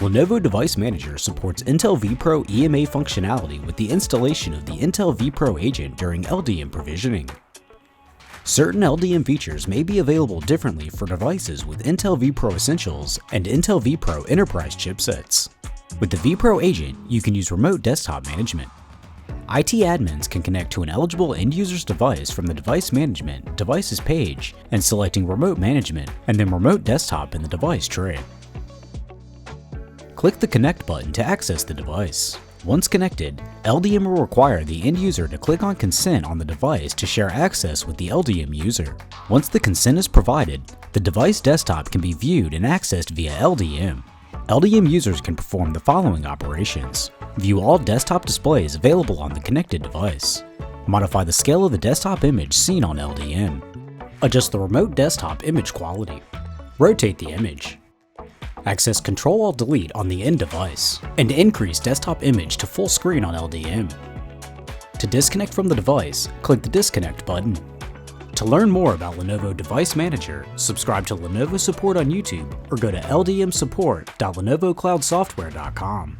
Lenovo Device Manager supports Intel vPro EMA functionality with the installation of the Intel vPro agent during LDM provisioning. Certain LDM features may be available differently for devices with Intel vPro Essentials and Intel vPro Enterprise chipsets. With the vPro agent, you can use remote desktop management. IT admins can connect to an eligible end user's device from the Device Management Devices page and selecting Remote Management and then Remote Desktop in the device tray. Click the Connect button to access the device. Once connected, LDM will require the end user to click on Consent on the device to share access with the LDM user. Once the consent is provided, the device desktop can be viewed and accessed via LDM. LDM users can perform the following operations: view all desktop displays available on the connected device, modify the scale of the desktop image seen on LDM, adjust the remote desktop image quality, rotate the image, access Ctrl-Alt-Delete on the end device, and increase desktop image to full screen on LDM. To disconnect from the device, click the Disconnect button. To learn more about Lenovo Device Manager, subscribe to Lenovo Support on YouTube or go to ldmsupport.lenovocloudsoftware.com.